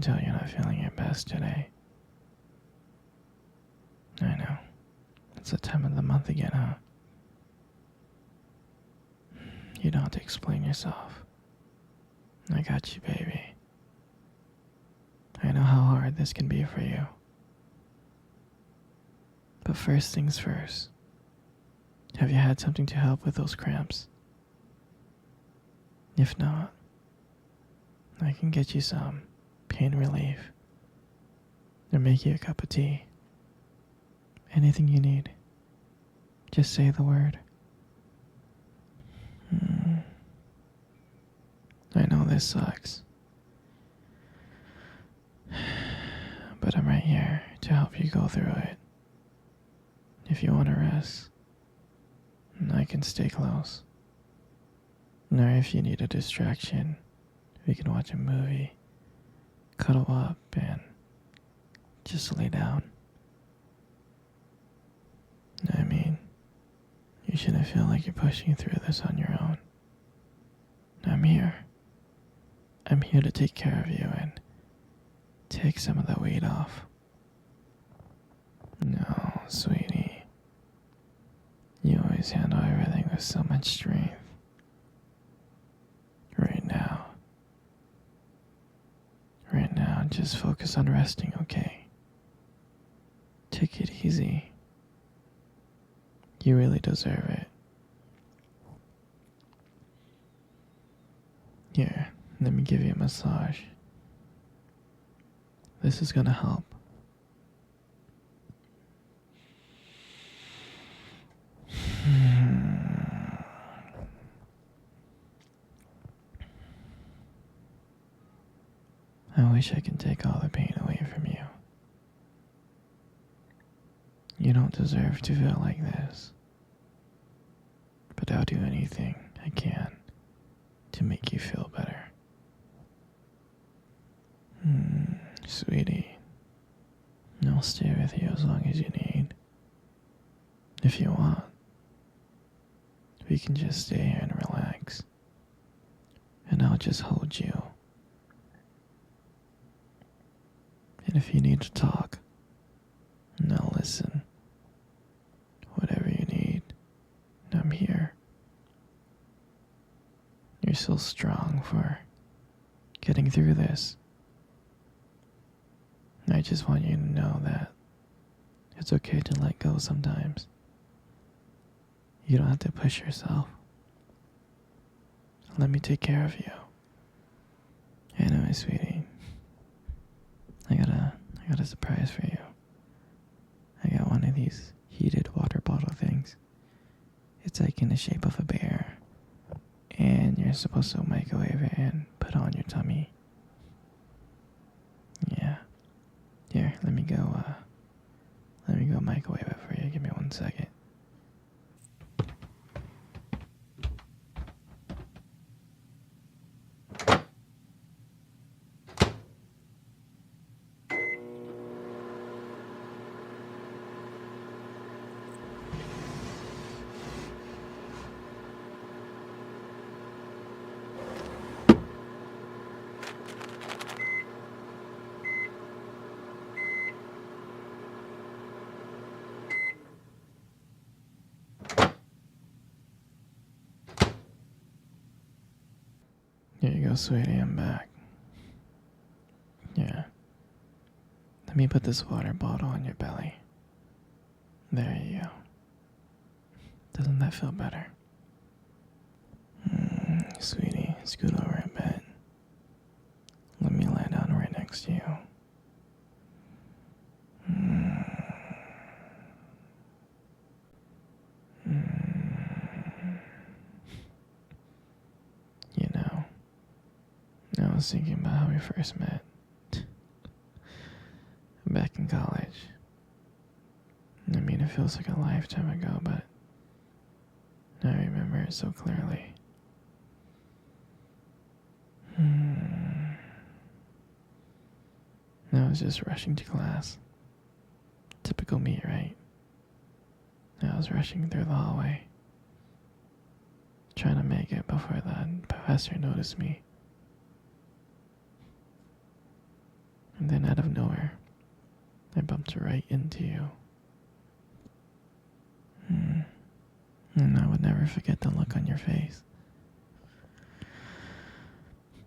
can tell you're not feeling your best today. I know. It's the time of the month again, huh? You don't have to explain yourself. I got you, baby. I know how hard this can be for you. But first things first. Have you had something to help with those cramps? If not, I can get you some pain relief or make you a cup of tea. Anything you need. Just say the word. I know this sucks. But I'm right here to help you go through it. If you want to rest, I can stay close. Or if you need a distraction, we can watch a movie, cuddle up, and just lay down. I mean, you shouldn't feel like you're pushing through this on your own. I'm here. I'm here to take care of you and take some of the weight off. No, sweetie. You always handle everything with so much strength. Right now, just focus on resting, okay? Take it easy. You really deserve it. Here, let me give you a massage. This is gonna help. I wish I could take all the pain away from you. You don't deserve to feel like this. But I'll do anything I can to make you feel better. Sweetie, I'll stay with you as long as you need. If you want, we can just stay here and relax. And I'll just hold you. And if you need to talk, I'll listen. Whatever you need, I'm here. You're so strong for getting through this. I just want you to know that it's okay to let go sometimes. You don't have to push yourself. Let me take care of you. Anyway, sweetie, I got a surprise for you. I got one of these heated water bottle things. It's like in the shape of a bear. And you're supposed to microwave it and put it on your tummy. Yeah. Here, let me go microwave it for you. Give me 1 second. Here you go, sweetie, I'm back. Yeah. Let me put this water bottle on your belly. There you go. Doesn't that feel better? Sweetie, scoot over a bit. Let me lie down right next to you. You know, I was thinking about how we first met. Back in college. I mean, it feels like a lifetime ago, but I remember it so clearly. I was just rushing to class. Typical me, right? I was rushing through the hallway, trying to make it before the professor noticed me. And then out of nowhere, I bumped right into you. And I would never forget the look on your face.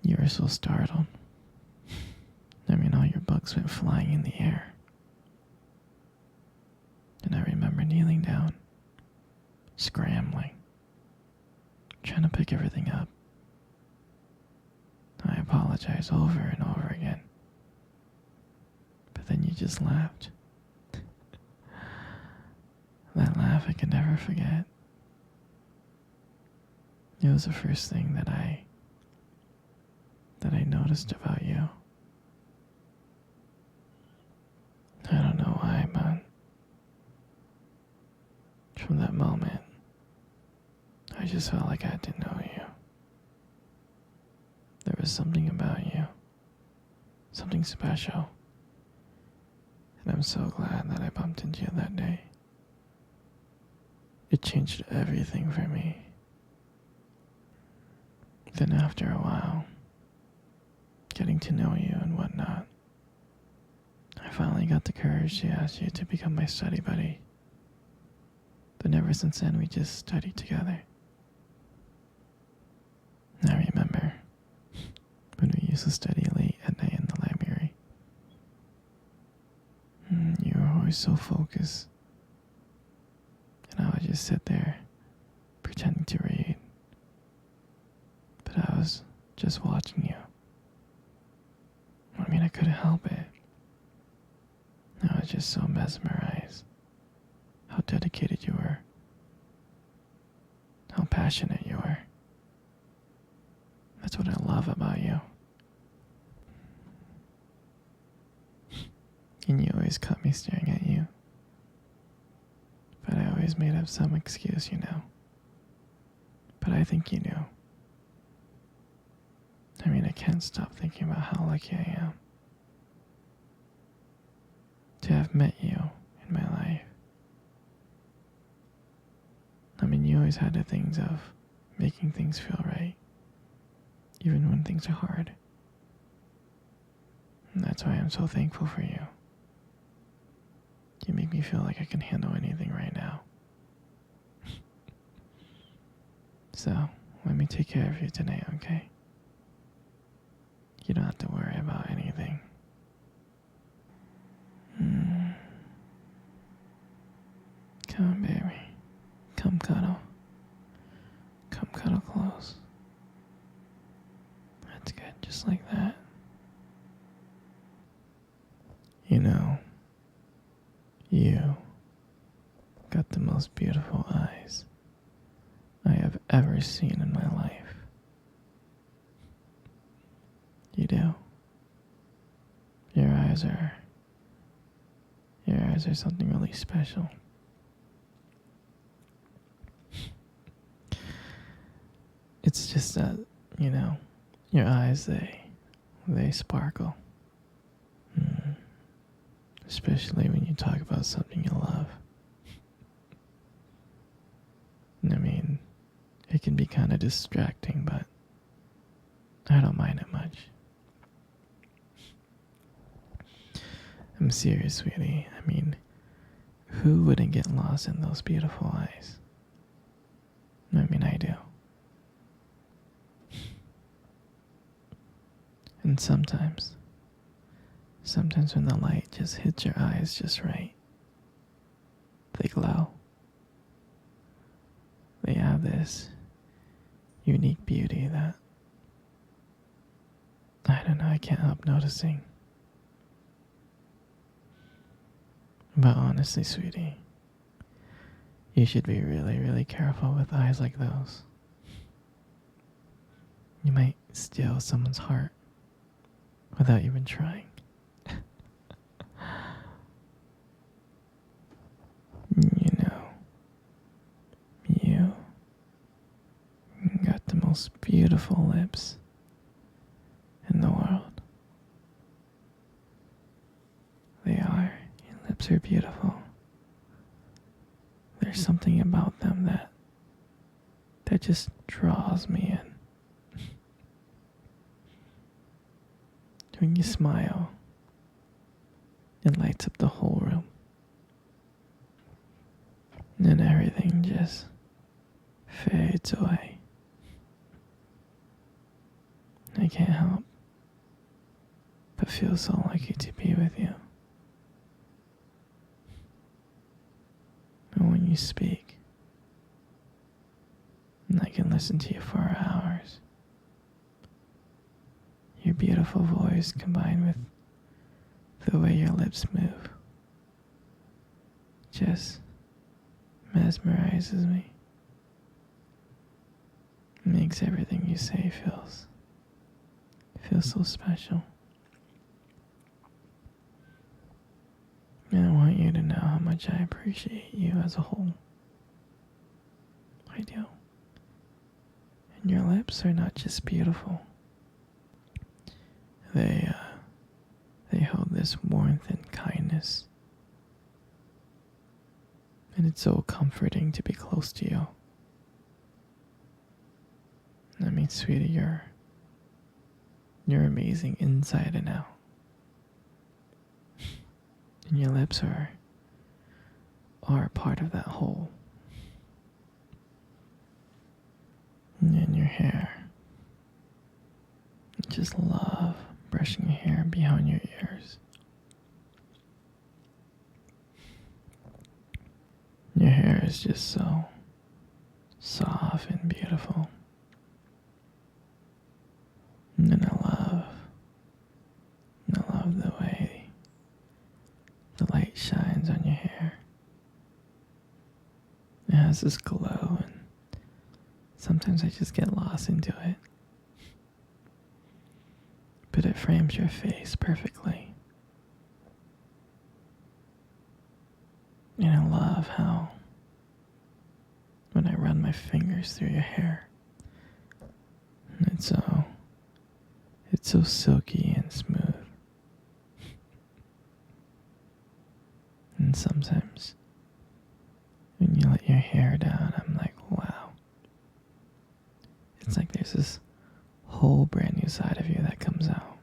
You were so startled. I mean, all your books went flying in the air. And I remember kneeling down, scrambling, trying to pick everything up. I apologized over and over again. But then you just laughed. That laugh I can never forget. It was the first thing that I noticed about you. I don't know why, but from that moment, I just felt like I had to know you. There was something about you, something special. And I'm so glad that I bumped into you that day. It changed everything for me. Then after a while, getting to know you and whatnot, I finally got the courage to ask you to become my study buddy. But ever since then, we just studied together. I remember when we used to study late at night in the library. You were always so focused. And I would just sit there, pretending to read. But I was just watching you. I mean, I couldn't help it. I was just so mesmerized. How dedicated you were. How passionate you were. That's what I love about you. And you always caught me staring at you. But I always made up some excuse, But I think you knew. I mean, I can't stop thinking about how lucky I am to have met you in my life. I mean, you always had the things of making things feel right, even when things are hard. And that's why I'm so thankful for you. You make me feel like I can handle anything right now. So, let me take care of you tonight, okay? You don't have to worry about anything. Come on, baby. Come cuddle. Come cuddle close. That's good, just like that. You got the most beautiful eyes I have ever seen in my life. You do. Your eyes are something really special. It's just that, your eyes, they sparkle. Especially when you talk about something you love. I mean, it can be kind of distracting, but I don't mind it much. I'm serious, sweetie. I mean, who wouldn't get lost in those beautiful eyes? I mean, I do. And sometimes when the light just hits your eyes just right, they glow. They have this unique beauty that, I don't know, I can't help noticing. But honestly, sweetie, you should be really, really careful with eyes like those. You might steal someone's heart without even trying. You got the most beautiful lips in the world. They are. Your lips are beautiful. There's something about them that just draws me in. When you smile, It lights up the whole room. And everything just fades away. I can't help but feel so lucky to be with you. And when you speak, I can listen to you for hours. Your beautiful voice combined with the way your lips move just mesmerizes me. Makes everything you say feels so special. And I want you to know how much I appreciate you as a whole. I do. And your lips are not just beautiful. They hold this warmth and kindness. And it's so comforting to be close to you. I mean, sweetie, you're amazing inside and out. And your lips are a part of that whole. And your hair. I just love brushing your hair behind your ears. Your hair is just so soft and beautiful. And I love the way the light shines on your hair. It has this glow, and sometimes I just get lost into it. But it frames your face perfectly. And I love how when I run my fingers through your hair, it's so silky and smooth. And sometimes when you let your hair down, I'm like, wow. It's like there's this whole brand new side of you that comes out.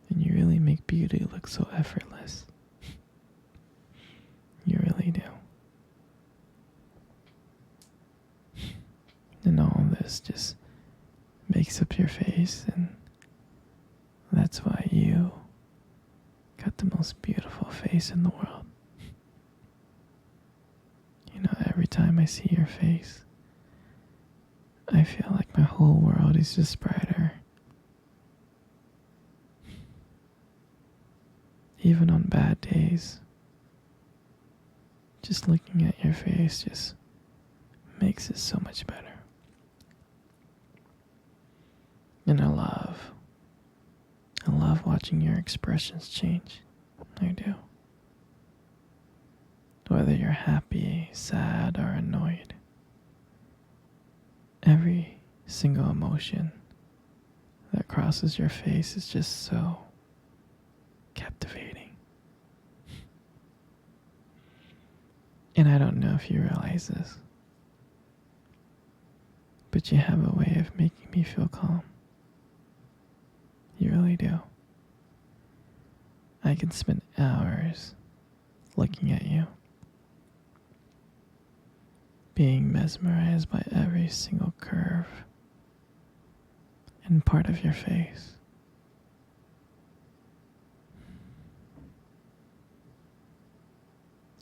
And you really make beauty look so effortless. You really do. And all this just makes up your face, and that's why you got the most beautiful face in the world. You know, every time I see your face, I feel like my whole world is just brighter. Even on bad days, just looking at your face just makes it so much better. And I love watching your expressions change. I do. Whether you're happy, sad, or annoyed, every single emotion that crosses your face is just so captivating. And I don't know if you realize this, but you have a way of making me feel calm. You really do. I can spend hours looking at you, being mesmerized by every single curve and part of your face.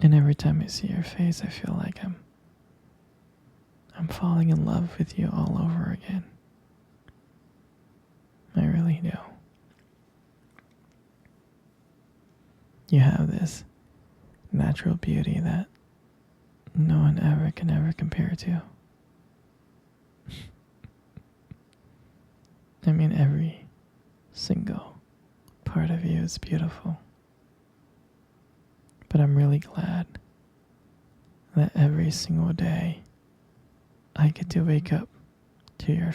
And every time I see your face, I feel like I'm falling in love with you all over again. I really do. You have this natural beauty that no one ever can ever compare to. I mean, every single part of you is beautiful. But I'm really glad that every single day I get to wake up to your